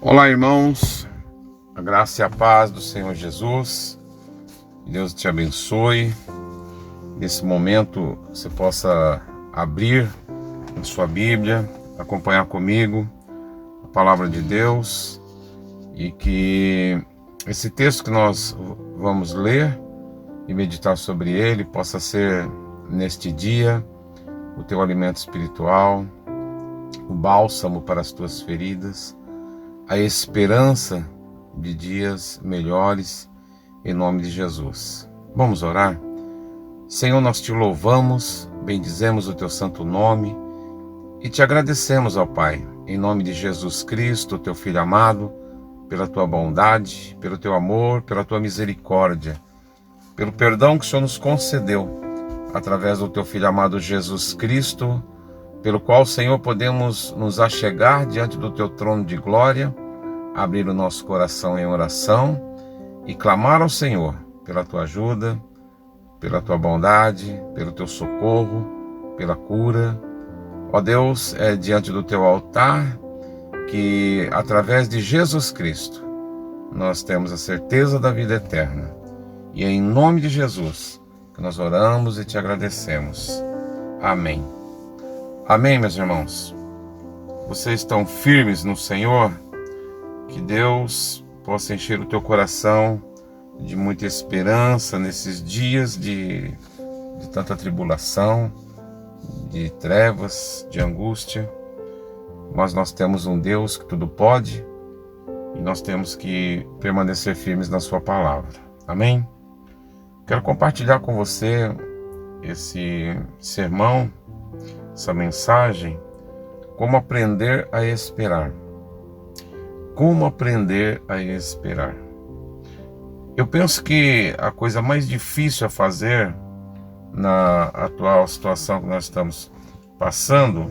Olá, irmãos, a graça e a paz do Senhor Jesus, que Deus te abençoe. Nesse momento você possa abrir a sua Bíblia, acompanhar comigo a palavra de Deus e que esse texto que nós vamos ler e meditar sobre ele possa ser neste dia o teu alimento espiritual, o bálsamo para as tuas feridas, a esperança de dias melhores, em nome de Jesus. Vamos orar? Senhor, nós te louvamos, bendizemos o teu santo nome e te agradecemos, ó Pai, em nome de Jesus Cristo, teu Filho amado, pela tua bondade, pelo teu amor, pela tua misericórdia, pelo perdão que o Senhor nos concedeu, através do teu Filho amado Jesus Cristo, pelo qual, Senhor, podemos nos achegar diante do teu trono de glória, abrir o nosso coração em oração e clamar ao Senhor pela tua ajuda, pela tua bondade, pelo teu socorro, pela cura. Ó Deus, é diante do teu altar que, através de Jesus Cristo, nós temos a certeza da vida eterna. E é em nome de Jesus que nós oramos e te agradecemos. Amém. Amém, meus irmãos. Vocês estão firmes no Senhor? Que Deus possa encher o teu coração de muita esperança nesses dias de tanta tribulação, de trevas, de angústia. Mas nós temos um Deus que tudo pode e nós temos que permanecer firmes na sua palavra. Amém? Quero compartilhar com você esse sermão, essa mensagem, como aprender a esperar. Como aprender a esperar? Eu penso que a coisa mais difícil a fazer na atual situação que nós estamos passando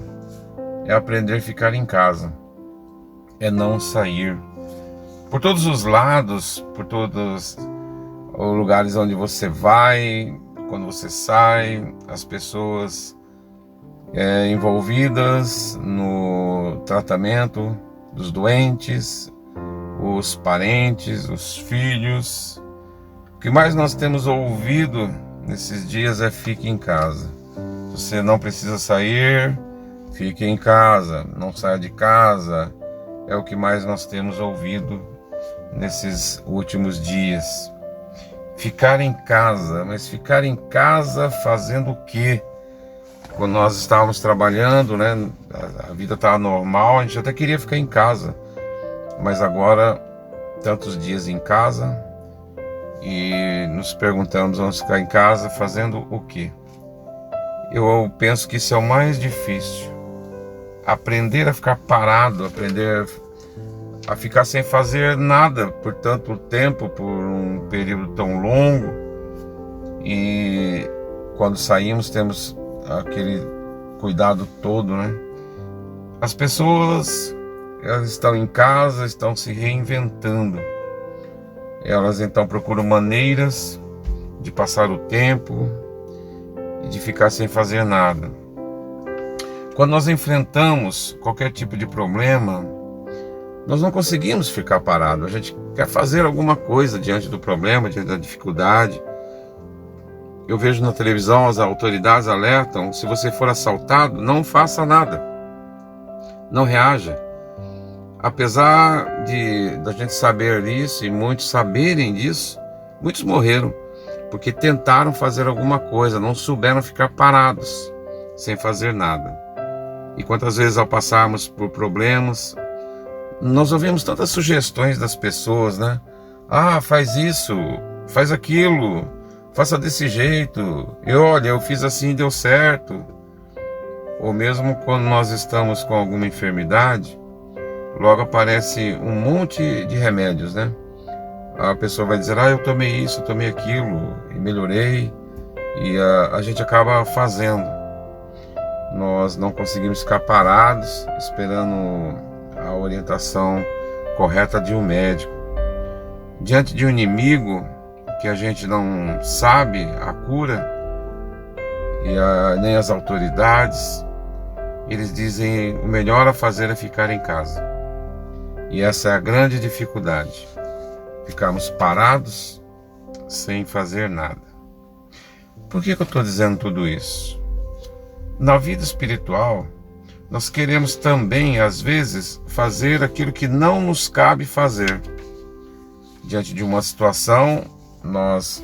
é aprender a ficar em casa, é não sair. Por todos os lados, por todos os lugares onde você vai, quando você sai, as pessoas envolvidas no tratamento dos doentes, os parentes, os filhos. O que mais nós temos ouvido nesses dias é fique em casa. Você não precisa sair, fique em casa, não saia de casa. É o que mais nós temos ouvido nesses últimos dias. Ficar em casa, mas ficar em casa fazendo o quê? Quando nós estávamos trabalhando, né, a vida estava normal, a gente até queria ficar em casa. Mas agora, tantos dias em casa, e nos perguntamos, vamos ficar em casa fazendo o quê? Eu penso que isso é o mais difícil. Aprender a ficar parado, aprender a ficar sem fazer nada por tanto tempo, por um período tão longo. E quando saímos temos aquele cuidado todo, né? As pessoas, elas estão em casa, estão se reinventando. Elas então procuram maneiras de passar o tempo e de ficar sem fazer nada. Quando nós enfrentamos qualquer tipo de problema, nós não conseguimos ficar parados. A gente quer fazer alguma coisa diante do problema, diante da dificuldade. Eu vejo na televisão, as autoridades alertam, se você for assaltado, não faça nada. Não reaja. Apesar da gente saber isso e muitos saberem disso, muitos morreram porque tentaram fazer alguma coisa, não souberam ficar parados, sem fazer nada. E quantas vezes ao passarmos por problemas, nós ouvimos tantas sugestões das pessoas, né? Ah, faz isso, faz aquilo, faça desse jeito, e olha, eu fiz assim e deu certo. Ou mesmo quando nós estamos com alguma enfermidade, logo aparece um monte de remédios, né? A pessoa vai dizer, eu tomei isso, eu tomei aquilo, e melhorei, e a gente acaba fazendo. Nós não conseguimos ficar parados, esperando a orientação correta de um médico. Diante de um inimigo que a gente não sabe a cura, e nem as autoridades, eles dizem o melhor a fazer é ficar em casa. E essa é a grande dificuldade. Ficarmos parados sem fazer nada. Por que eu estou dizendo tudo isso? Na vida espiritual, nós queremos também, às vezes, fazer aquilo que não nos cabe fazer. Diante de uma situação, nós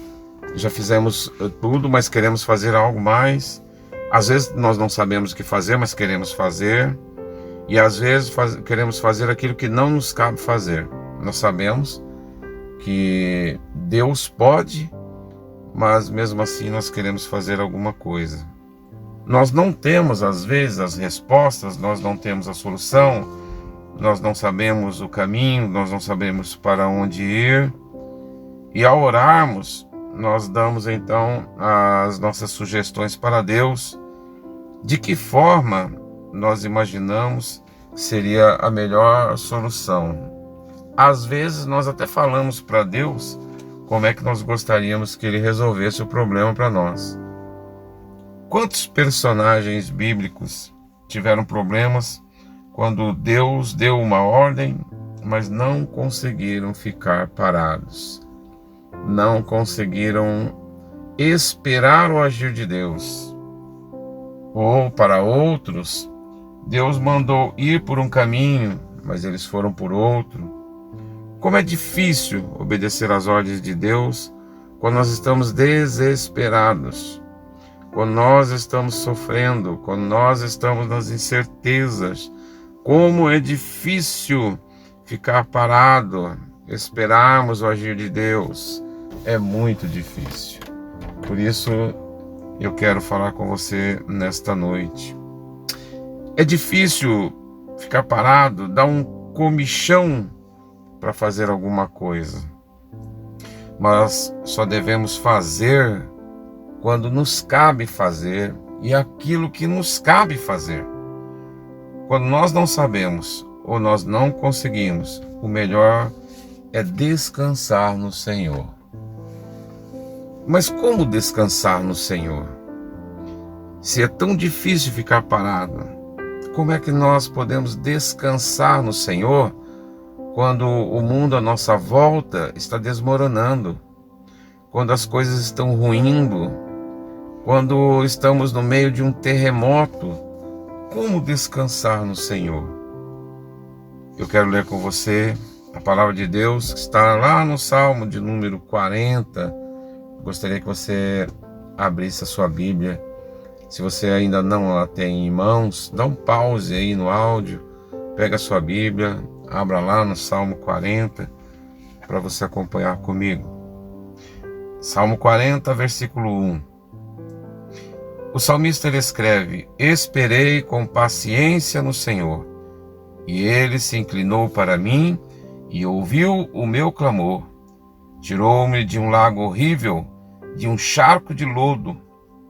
já fizemos tudo, mas queremos fazer algo mais. Às vezes nós não sabemos o que fazer, mas queremos fazer. E às vezes queremos fazer aquilo que não nos cabe fazer. Nós sabemos que Deus pode, mas mesmo assim nós queremos fazer alguma coisa. Nós não temos, às vezes, as respostas, nós não temos a solução, nós não sabemos o caminho, nós não sabemos para onde ir. E ao orarmos, nós damos então as nossas sugestões para Deus, de que forma nós imaginamos que seria a melhor solução. Às vezes nós até falamos para Deus como é que nós gostaríamos que Ele resolvesse o problema para nós. Quantos personagens bíblicos tiveram problemas quando Deus deu uma ordem, mas não conseguiram ficar parados? Não conseguiram esperar o agir de Deus. Ou para outros, Deus mandou ir por um caminho, mas eles foram por outro. Como é difícil obedecer às ordens de Deus quando nós estamos desesperados, quando nós estamos sofrendo, quando nós estamos nas incertezas. Como é difícil ficar parado, esperarmos o agir de Deus. É muito difícil. Por isso, eu quero falar com você nesta noite. É difícil ficar parado, dar um comichão para fazer alguma coisa. Mas só devemos fazer quando nos cabe fazer e aquilo que nos cabe fazer. Quando nós não sabemos ou nós não conseguimos, o melhor é descansar no Senhor. Mas como descansar no Senhor? Se é tão difícil ficar parado, como é que nós podemos descansar no Senhor quando o mundo à nossa volta está desmoronando, quando as coisas estão ruindo, quando estamos no meio de um terremoto? Como descansar no Senhor? Eu quero ler com você a palavra de Deus que está lá no Salmo de número 40. Gostaria que você abrisse a sua Bíblia. Se você ainda não a tem em mãos, dá um pause aí no áudio, pega a sua Bíblia, abra lá no Salmo 40 para você acompanhar comigo. Salmo 40, versículo 1. O salmista ele escreve: Esperei com paciência no Senhor, e Ele se inclinou para mim e ouviu o meu clamor. Tirou-me de um lago horrível, de um charco de lodo,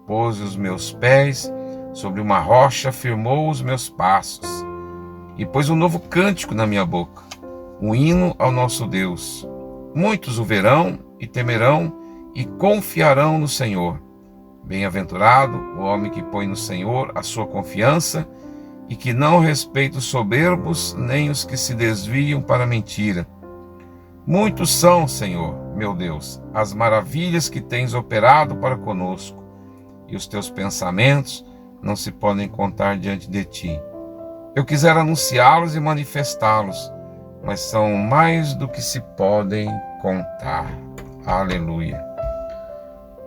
pôs os meus pés sobre uma rocha, firmou os meus passos, e pôs um novo cântico na minha boca, um hino ao nosso Deus. Muitos o verão e temerão e confiarão no Senhor. Bem-aventurado o homem que põe no Senhor a sua confiança e que não respeita os soberbos nem os que se desviam para a mentira. Muitos são, Senhor, meu Deus, as maravilhas que tens operado para conosco, e os teus pensamentos não se podem contar diante de ti. Eu quisera anunciá-los e manifestá-los, mas são mais do que se podem contar. Aleluia.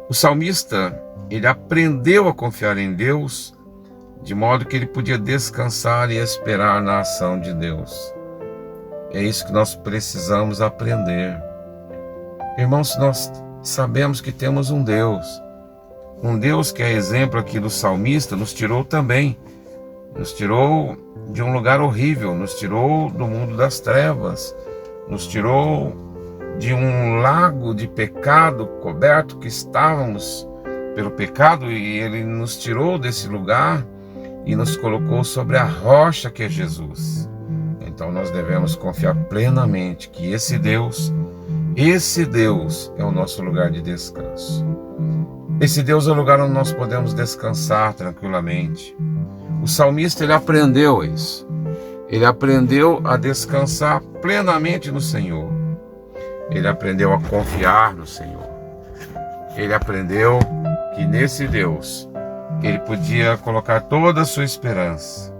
O salmista, ele aprendeu a confiar em Deus, de modo que ele podia descansar e esperar na ação de Deus. É isso que nós precisamos aprender. Irmãos, nós sabemos que temos um Deus que é exemplo aqui do salmista, nos tirou também. Nos tirou de um lugar horrível, nos tirou do mundo das trevas, nos tirou de um lago de pecado coberto que estávamos pelo pecado, e Ele nos tirou desse lugar e nos colocou sobre a rocha que é Jesus. Então nós devemos confiar plenamente que esse Deus é o nosso lugar de descanso. Esse Deus é o lugar onde nós podemos descansar tranquilamente. O salmista, ele aprendeu isso. Ele aprendeu a descansar plenamente no Senhor. Ele aprendeu a confiar no Senhor. Ele aprendeu que nesse Deus ele podia colocar toda a sua esperança.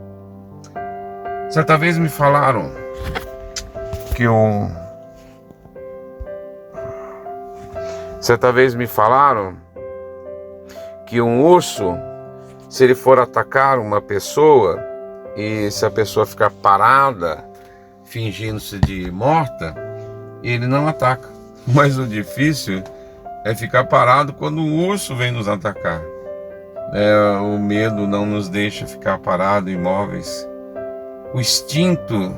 Certa vez me falaram que um urso, se ele for atacar uma pessoa e se a pessoa ficar parada, fingindo-se de morta, ele não ataca. Mas o difícil é ficar parado quando o urso vem nos atacar. O medo não nos deixa ficar parados, imóveis. O instinto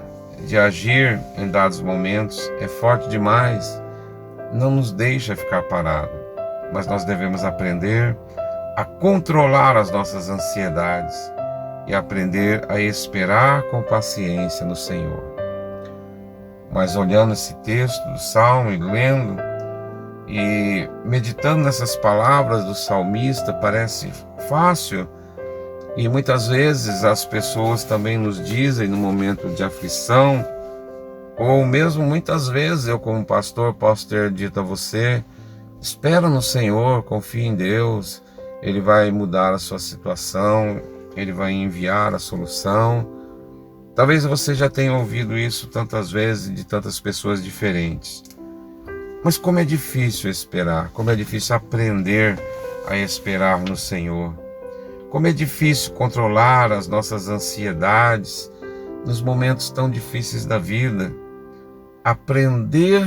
de agir em dados momentos é forte demais, não nos deixa ficar parado. Mas nós devemos aprender a controlar as nossas ansiedades e aprender a esperar com paciência no Senhor. Mas olhando esse texto do Salmo e lendo e meditando nessas palavras do salmista, parece fácil. E muitas vezes as pessoas também nos dizem no momento de aflição, ou mesmo muitas vezes eu como pastor posso ter dito a você: espera no Senhor, confie em Deus, Ele vai mudar a sua situação, Ele vai enviar a solução. Talvez você já tenha ouvido isso tantas vezes de tantas pessoas diferentes. Mas como é difícil esperar, como é difícil aprender a esperar no Senhor. Como é difícil controlar as nossas ansiedades nos momentos tão difíceis da vida. Aprender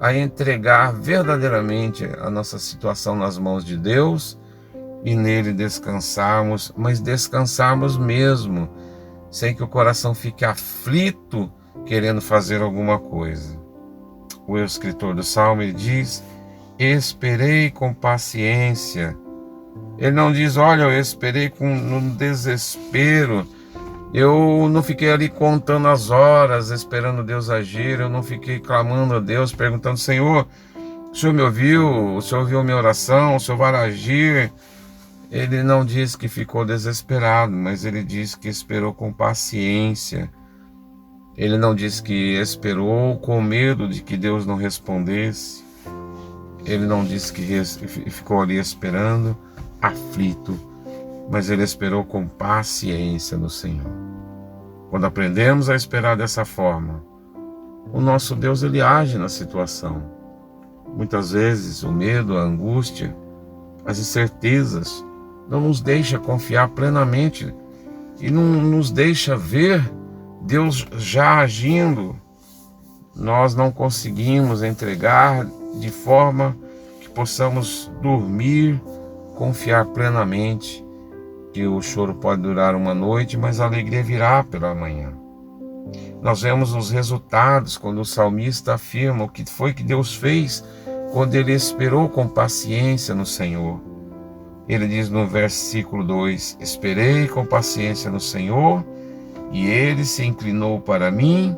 a entregar verdadeiramente a nossa situação nas mãos de Deus e nele descansarmos, mas descansarmos mesmo, sem que o coração fique aflito querendo fazer alguma coisa. O escritor do Salmo ele diz: esperei com paciência. Ele não diz: olha, eu esperei no desespero, eu não fiquei ali contando as horas, esperando Deus agir, eu não fiquei clamando a Deus, perguntando: Senhor, o Senhor me ouviu? O Senhor ouviu a minha oração? O Senhor vai agir? Ele não diz que ficou desesperado, mas ele diz que esperou com paciência. Ele não diz que esperou com medo de que Deus não respondesse. Ele não disse que ficou ali esperando, aflito, mas ele esperou com paciência no Senhor. Quando aprendemos a esperar dessa forma, o nosso Deus ele age na situação. Muitas vezes o medo, a angústia, as incertezas não nos deixa confiar plenamente e não nos deixa ver Deus já agindo. Nós não conseguimos entregar de forma que possamos dormir, confiar plenamente que o choro pode durar uma noite, mas a alegria virá pela manhã. Nós vemos os resultados quando o salmista afirma o que foi que Deus fez quando ele esperou com paciência no Senhor. Ele diz no versículo 2: esperei com paciência no Senhor, e ele se inclinou para mim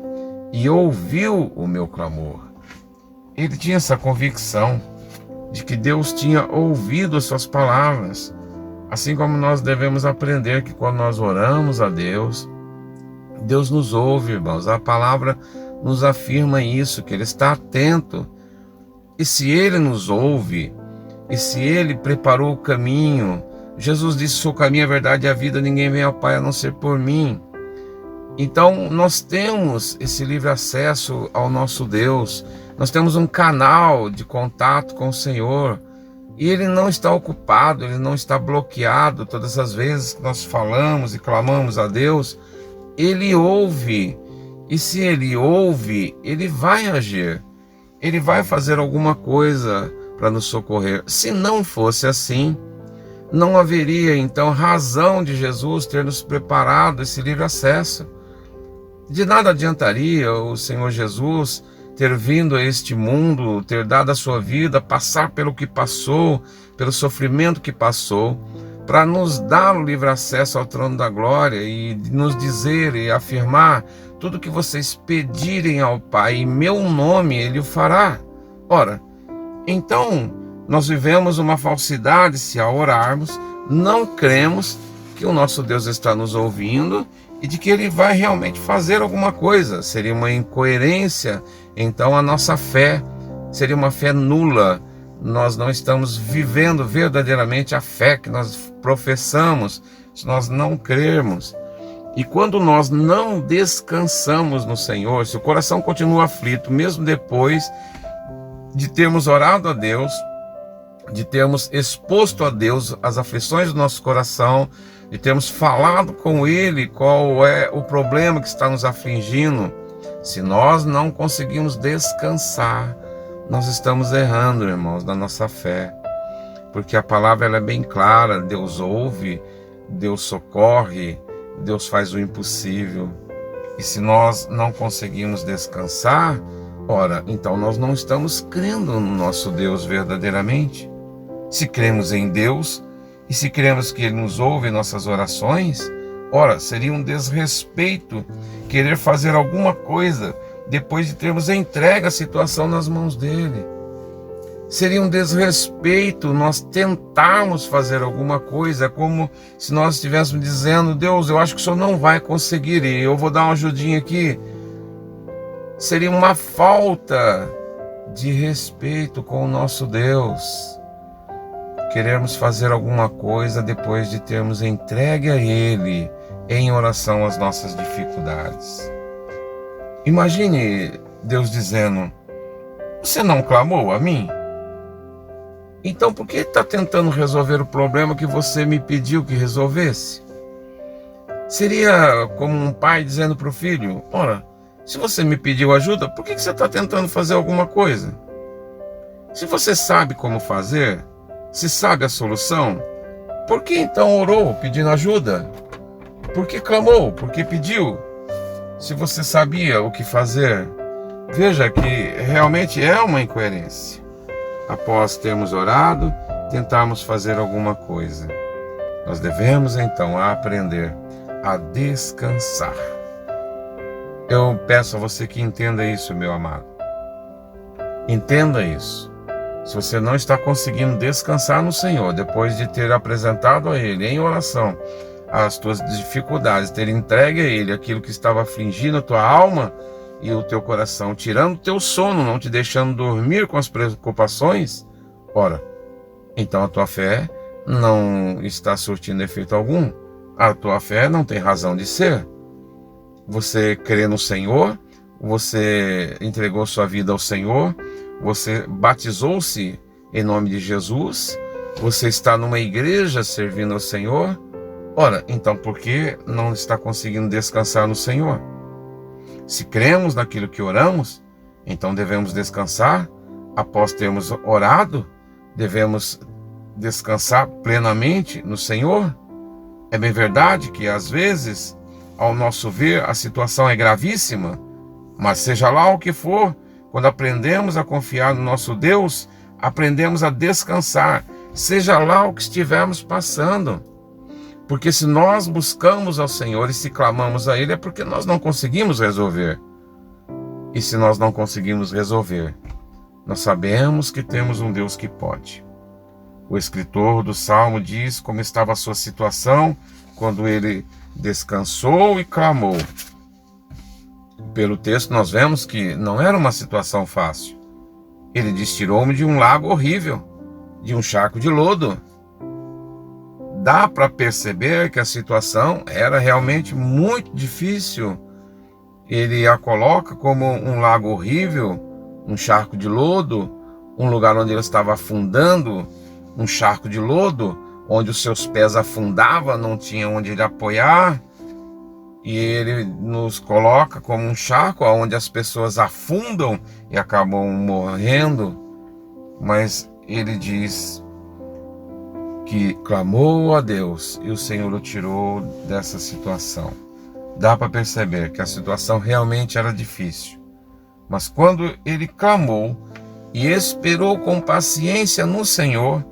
e ouviu o meu clamor. Ele tinha essa convicção de que Deus tinha ouvido as suas palavras, assim como nós devemos aprender que quando nós oramos a Deus, Deus nos ouve, irmãos. A palavra nos afirma isso, que Ele está atento. E se Ele nos ouve, e se Ele preparou o caminho, Jesus disse: sou o caminho, a verdade e a vida, ninguém vem ao Pai a não ser por mim. Então nós temos esse livre acesso ao nosso Deus, nós temos um canal de contato com o Senhor, e Ele não está ocupado, Ele não está bloqueado. Todas as vezes que nós falamos e clamamos a Deus, Ele ouve, e se Ele ouve, Ele vai agir, Ele vai fazer alguma coisa para nos socorrer. Se não fosse assim, não haveria então razão de Jesus ter nos preparado esse livre acesso. De nada adiantaria o Senhor Jesus ter vindo a este mundo, ter dado a sua vida, passar pelo que passou, pelo sofrimento que passou, para nos dar o livre acesso ao trono da glória e nos dizer e afirmar: tudo que vocês pedirem ao Pai em meu nome, Ele o fará. Ora, então nós vivemos uma falsidade se ao orarmos não cremos que o nosso Deus está nos ouvindo e de que Ele vai realmente fazer alguma coisa. Seria uma incoerência, então a nossa fé seria uma fé nula. Nós não estamos vivendo verdadeiramente a fé que nós professamos, se nós não crermos. E quando nós não descansamos no Senhor, se o coração continua aflito, mesmo depois de termos orado a Deus, de termos exposto a Deus as aflições do nosso coração, de termos falado com Ele qual é o problema que está nos afligindo, se nós não conseguimos descansar, nós estamos errando, irmãos, na nossa fé. Porque a palavra ela é bem clara, Deus ouve, Deus socorre, Deus faz o impossível. E se nós não conseguimos descansar, ora, então nós não estamos crendo no nosso Deus verdadeiramente. Se cremos em Deus e se cremos que Ele nos ouve em nossas orações, ora, seria um desrespeito querer fazer alguma coisa depois de termos entregue a situação nas mãos dEle. Seria um desrespeito nós tentarmos fazer alguma coisa, como se nós estivéssemos dizendo: Deus, eu acho que o Senhor não vai conseguir e eu vou dar uma ajudinha aqui. Seria uma falta de respeito com o nosso Deus. Queremos fazer alguma coisa depois de termos entregue a Ele em oração as nossas dificuldades. Imagine Deus dizendo: você não clamou a mim? Então por que está tentando resolver o problema que você me pediu que resolvesse? Seria como um pai dizendo para o filho: ora, se você me pediu ajuda, por que você está tentando fazer alguma coisa? Se você sabe como fazer, se sabe a solução, por que então orou pedindo ajuda? Por que clamou? Por que pediu? Se você sabia o que fazer. Veja que realmente é uma incoerência. Após termos orado, tentarmos fazer alguma coisa. Nós devemos então aprender a descansar. Eu peço a você que entenda isso, meu amado. Entenda isso. Se você não está conseguindo descansar no Senhor, depois de ter apresentado a Ele em oração as tuas dificuldades, ter entregue a Ele aquilo que estava afligindo a tua alma e o teu coração, tirando o teu sono, não te deixando dormir com as preocupações, ora, então a tua fé não está surtindo efeito algum. A tua fé não tem razão de ser. Você crê no Senhor, você entregou sua vida ao Senhor, você batizou-se em nome de Jesus, você está numa igreja servindo ao Senhor. Ora, então por que não está conseguindo descansar no Senhor? Se cremos naquilo que oramos, então devemos descansar. Após termos orado, devemos descansar plenamente no Senhor. É bem verdade que às vezes, ao nosso ver, a situação é gravíssima, mas seja lá o que for, quando aprendemos a confiar no nosso Deus, aprendemos a descansar, seja lá o que estivermos passando. Porque se nós buscamos ao Senhor e se clamamos a Ele, é porque nós não conseguimos resolver. E se nós não conseguimos resolver, nós sabemos que temos um Deus que pode. O escritor do Salmo diz como estava a sua situação quando ele descansou e clamou. Pelo texto nós vemos que não era uma situação fácil. Ele diz: tirou-me de um lago horrível, de um charco de lodo. Dá para perceber que a situação era realmente muito difícil. Ele a coloca como um lago horrível, um charco de lodo, um lugar onde ele estava afundando, um charco de lodo, onde os seus pés afundavam, não tinha onde ele apoiar. E ele nos coloca como um charco onde as pessoas afundam e acabam morrendo. Mas ele diz que clamou a Deus e o Senhor o tirou dessa situação. Dá para perceber que a situação realmente era difícil. Mas quando ele clamou e esperou com paciência no Senhor,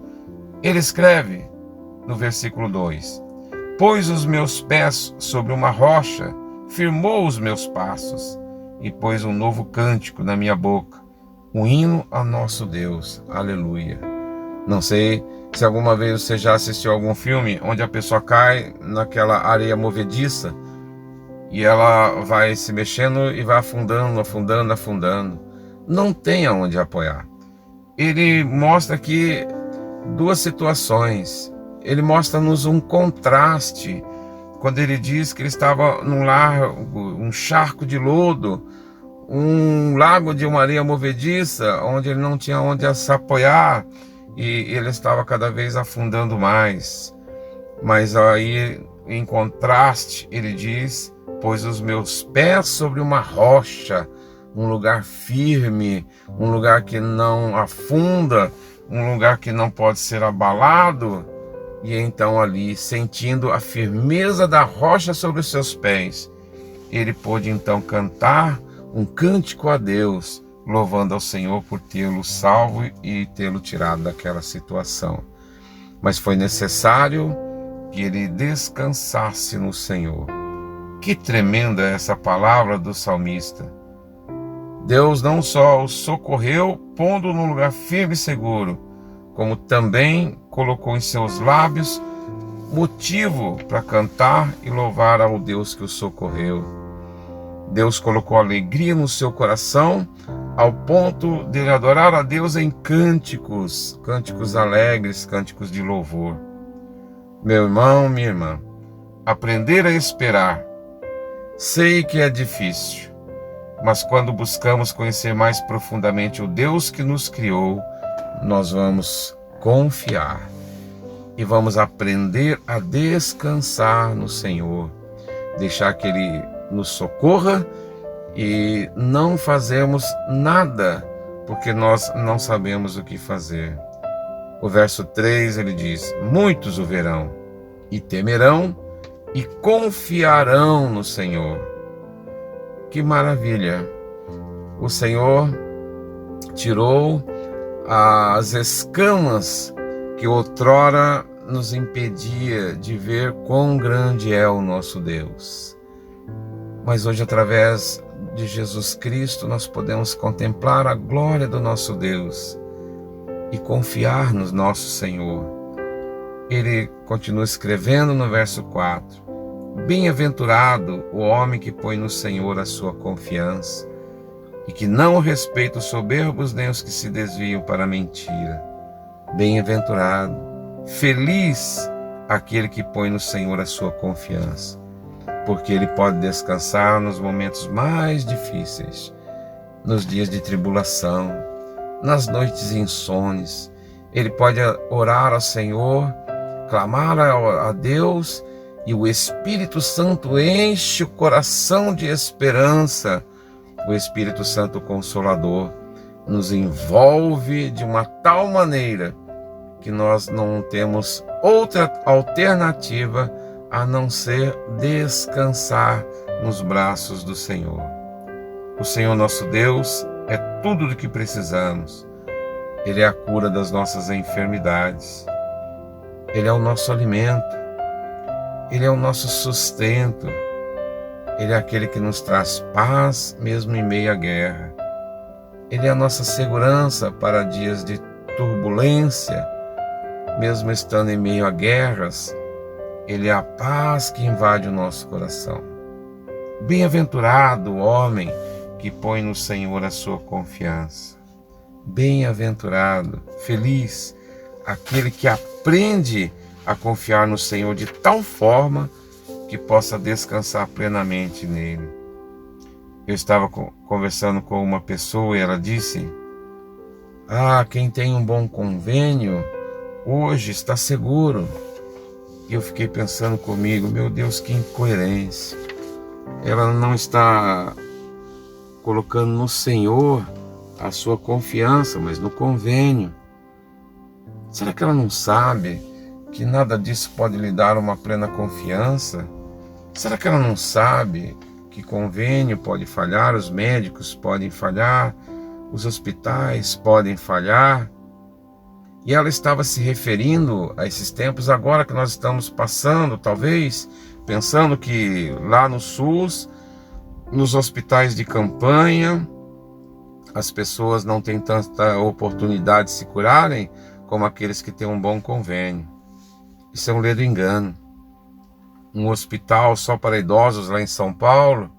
ele escreve no versículo 2: pôs os meus pés sobre uma rocha, firmou os meus passos e pôs um novo cântico na minha boca, um hino ao nosso Deus. Aleluia. Não sei se alguma vez você já assistiu algum filme onde a pessoa cai naquela areia movediça e ela vai se mexendo e vai afundando, afundando, afundando. Não tem aonde apoiar. Ele mostra aqui duas situações. Ele mostra-nos um contraste quando ele diz que ele estava num lago, um charco de lodo, um lago de uma areia movediça, onde ele não tinha onde se apoiar e ele estava cada vez afundando mais. Mas aí, em contraste, ele diz: pôs os meus pés sobre uma rocha, um lugar firme, um lugar que não afunda, um lugar que não pode ser abalado. E então ali, sentindo a firmeza da rocha sobre os seus pés, ele pôde então cantar um cântico a Deus, louvando ao Senhor por tê-lo salvo e tê-lo tirado daquela situação. Mas foi necessário que ele descansasse no Senhor. Que tremenda essa palavra do salmista! Deus não só o socorreu, pondo num lugar firme e seguro, como também colocou em seus lábios motivo para cantar e louvar ao Deus que o socorreu. Deus colocou alegria no seu coração, ao ponto de ele adorar a Deus em cânticos, cânticos alegres, cânticos de louvor. Meu irmão, minha irmã, aprender a esperar. Sei que é difícil, mas quando buscamos conhecer mais profundamente o Deus que nos criou, nós vamos confiar e vamos aprender a descansar no Senhor, deixar que Ele nos socorra e não fazemos nada porque nós não sabemos o que fazer. O verso 3 ele diz: muitos o verão e temerão e confiarão no Senhor. Que maravilha! O Senhor tirou as escamas que outrora nos impedia de ver quão grande é o nosso Deus. Mas hoje, através de Jesus Cristo, nós podemos contemplar a glória do nosso Deus e confiar no nosso Senhor. Ele continua escrevendo no verso 4: bem-aventurado o homem que põe no Senhor a sua confiança e que não respeita os soberbos nem os que se desviam para a mentira. Bem-aventurado, feliz aquele que põe no Senhor a sua confiança, porque ele pode descansar nos momentos mais difíceis, nos dias de tribulação, nas noites insones. Ele pode orar ao Senhor, clamar a Deus, e o Espírito Santo enche o coração de esperança. O Espírito Santo Consolador nos envolve de uma tal maneira que nós não temos outra alternativa a não ser descansar nos braços do Senhor. O Senhor nosso Deus é tudo do que precisamos. Ele é a cura das nossas enfermidades. Ele é o nosso alimento. Ele é o nosso sustento. Ele é aquele que nos traz paz mesmo em meio à guerra. Ele é a nossa segurança para dias de turbulência, mesmo estando em meio a guerras. Ele é a paz que invade o nosso coração. Bem-aventurado o homem que põe no Senhor a sua confiança. Bem-aventurado, feliz, aquele que aprende a confiar no Senhor de tal forma que possa descansar plenamente nele. Eu estava conversando com uma pessoa e ela disse: quem tem um bom convênio hoje está seguro. E eu fiquei pensando comigo: meu Deus, que incoerência. Ela não está colocando no Senhor a sua confiança, mas no convênio. Será que ela não sabe que nada disso pode lhe dar uma plena confiança? Será que ela não sabe que convênio pode falhar, os médicos podem falhar, os hospitais podem falhar? E ela estava se referindo a esses tempos agora que nós estamos passando, talvez, pensando que lá no SUS, nos hospitais de campanha, as pessoas não têm tanta oportunidade de se curarem como aqueles que têm um bom convênio. Isso é um ledo engano. um hospital só para idosos lá em São Paulo,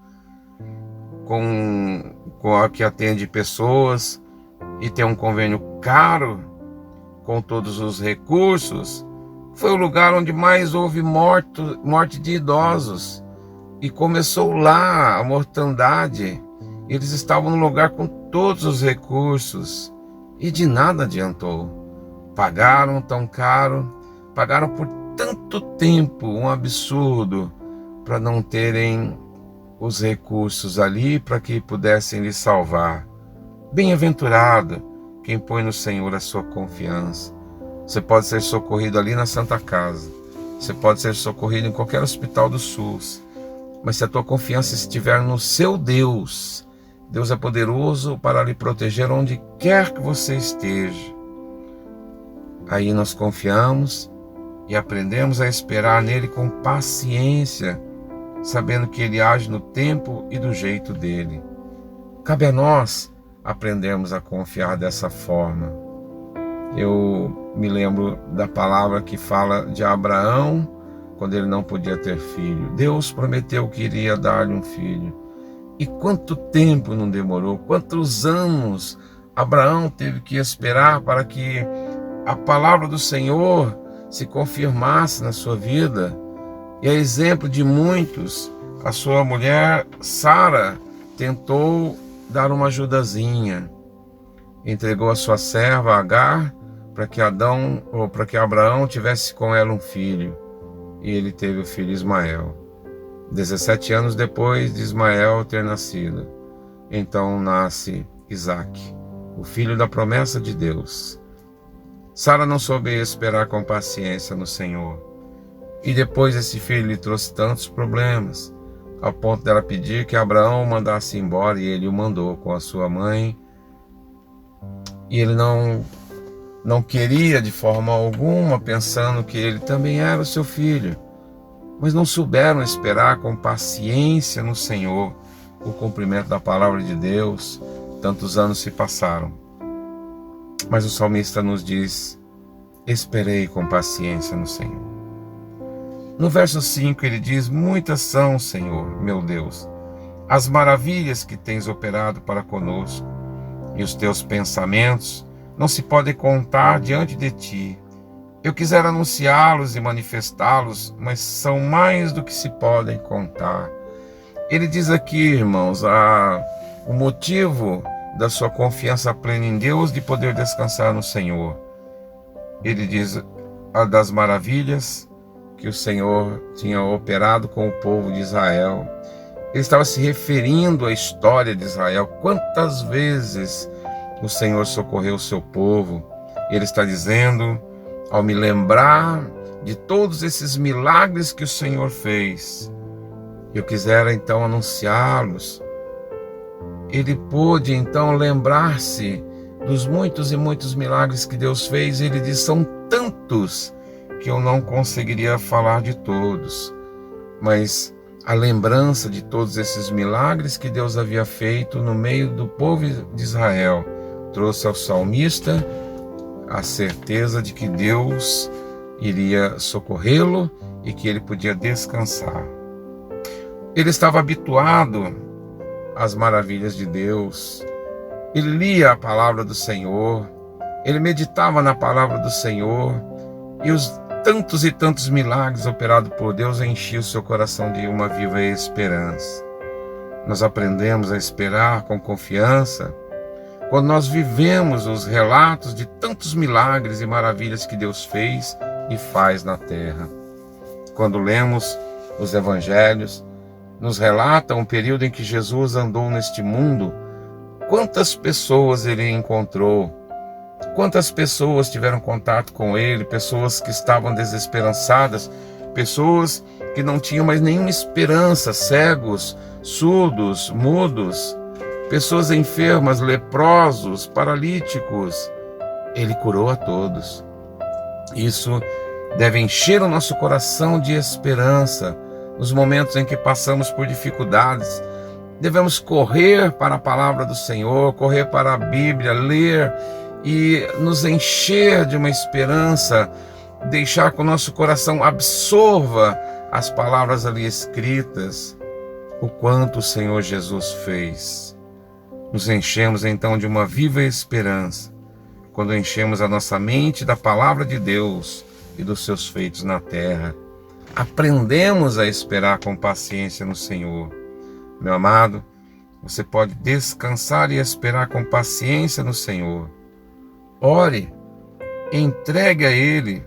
que atende pessoas e tem um convênio caro, com todos os recursos. Foi o lugar onde mais houve morte de idosos. E começou lá a mortandade. Eles estavam no lugar com todos os recursos. E de nada adiantou. Pagaram tão caro, pagaram por tanto tempo, um absurdo, para não terem os recursos ali para que pudessem lhe salvar. Bem-aventurado quem põe no Senhor a sua confiança. Você pode ser socorrido ali na Santa Casa. Você pode ser socorrido em qualquer hospital do SUS. Mas se a tua confiança estiver no seu Deus, Deus é poderoso para lhe proteger onde quer que você esteja. Aí nós confiamos e aprendemos a esperar nele com paciência, sabendo que ele age no tempo e do jeito dele. Cabe a nós aprendermos a confiar dessa forma. Eu me lembro da palavra que fala de Abraão, quando ele não podia ter filho. Deus prometeu que iria dar-lhe um filho. E quanto tempo não demorou, quantos anos Abraão teve que esperar para que a palavra do Senhor se confirmasse na sua vida. E a exemplo de muitos, a sua mulher Sara tentou dar uma ajudazinha. Entregou a sua serva Agar para que Abraão tivesse com ela um filho. E ele teve o filho Ismael. 17 anos depois de Ismael ter nascido, então nasce Isaque, o filho da promessa de Deus. Sara não soube esperar com paciência no Senhor. E depois esse filho lhe trouxe tantos problemas, ao ponto dela pedir que Abraão o mandasse embora, e ele o mandou com a sua mãe. E ele não queria de forma alguma, pensando que ele também era o seu filho. Mas não souberam esperar com paciência no Senhor o cumprimento da palavra de Deus. Tantos anos se passaram. Mas o salmista nos diz: esperei com paciência no Senhor. No verso 5 ele diz: muitas são, Senhor, meu Deus, as maravilhas que tens operado para conosco, e os teus pensamentos não se podem contar diante de ti. Eu quisera anunciá-los e manifestá-los, mas são mais do que se podem contar. Ele diz aqui, irmãos, o motivo da sua confiança plena em Deus, de poder descansar no Senhor. Ele diz das maravilhas que o Senhor tinha operado com o povo de Israel. Ele estava se referindo à história de Israel. Quantas vezes o Senhor socorreu o seu povo. Ele está dizendo: ao me lembrar de todos esses milagres que o Senhor fez, eu quisera então anunciá-los. Ele pôde então lembrar-se dos muitos e muitos milagres que Deus fez. Ele diz: são tantos que eu não conseguiria falar de todos, mas a lembrança de todos esses milagres que Deus havia feito no meio do povo de Israel trouxe ao salmista a certeza de que Deus iria socorrê-lo e que ele podia descansar. Ele estava habituado às maravilhas de Deus. Ele lia a palavra do Senhor, ele meditava na palavra do Senhor, e os tantos e tantos milagres operados por Deus enchiam o seu coração de uma viva esperança. Nós aprendemos a esperar com confiança quando nós vivemos os relatos de tantos milagres e maravilhas que Deus fez e faz na terra. Quando lemos os evangelhos, nos relatam um período em que Jesus andou neste mundo. Quantas pessoas ele encontrou, quantas pessoas tiveram contato com ele, pessoas que estavam desesperançadas, pessoas que não tinham mais nenhuma esperança, cegos, surdos, mudos, pessoas enfermas, leprosos, paralíticos. Ele curou a todos. Isso deve encher o nosso coração de esperança nos momentos em que passamos por dificuldades. Devemos correr para a palavra do Senhor, correr para a Bíblia, ler e nos encher de uma esperança, deixar que o nosso coração absorva as palavras ali escritas, o quanto o Senhor Jesus fez. Nos enchemos então de uma viva esperança, quando enchemos a nossa mente da palavra de Deus e dos seus feitos na terra. Aprendemos a esperar com paciência no Senhor. Meu amado, você pode descansar e esperar com paciência no Senhor. Ore, entregue a Ele.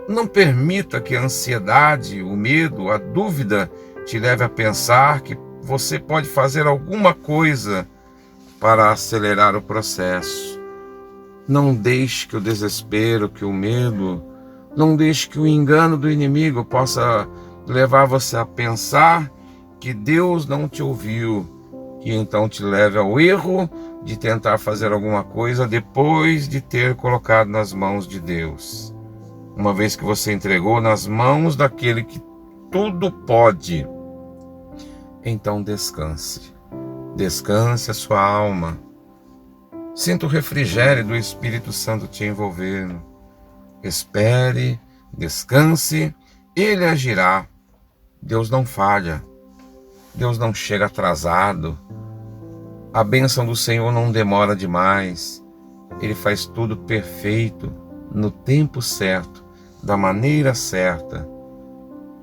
Não permita que a ansiedade, o medo, a dúvida te leve a pensar que você pode fazer alguma coisa para acelerar o processo. Não deixe que o desespero, que o medo, não deixe que o engano do inimigo possa levar você a pensar que Deus não te ouviu e então te leve ao erro de tentar fazer alguma coisa depois de ter colocado nas mãos de Deus. Uma vez que você entregou nas mãos daquele que tudo pode, então descanse. Descanse a sua alma. Sinta o refrigério do Espírito Santo te envolvendo. Espere, descanse, Ele agirá. Deus não falha. Deus não chega atrasado. A bênção do Senhor não demora demais. Ele faz tudo perfeito, no tempo certo, da maneira certa.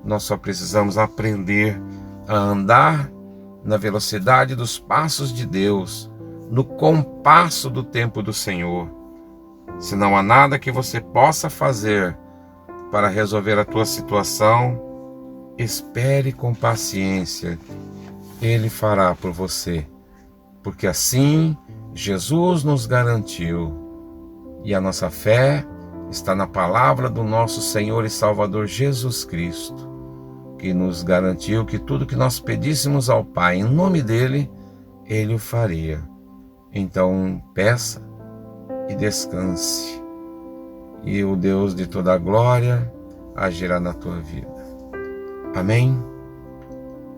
Nós só precisamos aprender a andar na velocidade dos passos de Deus, no compasso do tempo do Senhor. Se não há nada que você possa fazer para resolver a tua situação, espere com paciência. Ele fará por você, porque assim Jesus nos garantiu. E a nossa fé está na palavra do nosso Senhor e Salvador Jesus Cristo, que nos garantiu que tudo que nós pedíssemos ao Pai em nome dele, Ele o faria. Então peça e descanse, e o Deus de toda a glória agirá na tua vida. Amém?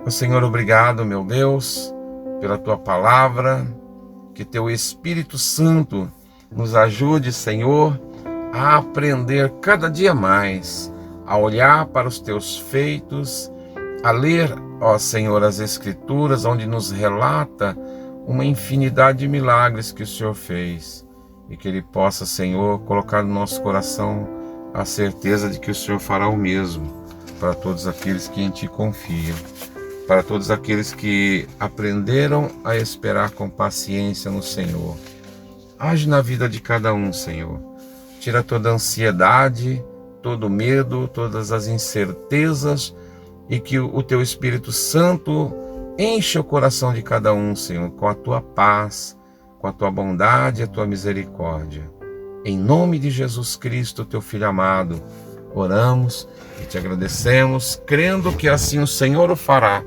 Ó Senhor, obrigado, meu Deus, pela tua palavra, que teu Espírito Santo nos ajude, Senhor, a aprender cada dia mais, a olhar para os teus feitos, a ler, ó Senhor, as Escrituras, onde nos relata uma infinidade de milagres que o Senhor fez, e que Ele possa, Senhor, colocar no nosso coração a certeza de que o Senhor fará o mesmo para todos aqueles que em Ti confiam, para todos aqueles que aprenderam a esperar com paciência no Senhor. Age na vida de cada um, Senhor. Tira toda a ansiedade, todo o medo, todas as incertezas, e que o Teu Espírito Santo encha o coração de cada um, Senhor, com a Tua paz, com a Tua bondade e a Tua misericórdia. Em nome de Jesus Cristo, Teu Filho amado, oramos e Te agradecemos, crendo que assim o Senhor o fará,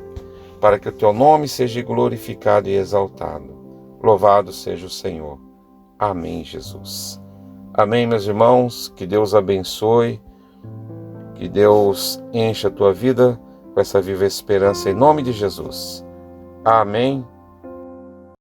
para que o Teu nome seja glorificado e exaltado. Louvado seja o Senhor. Amém, Jesus. Amém, meus irmãos. Que Deus abençoe, que Deus encha a tua vida com essa viva esperança em nome de Jesus. Amém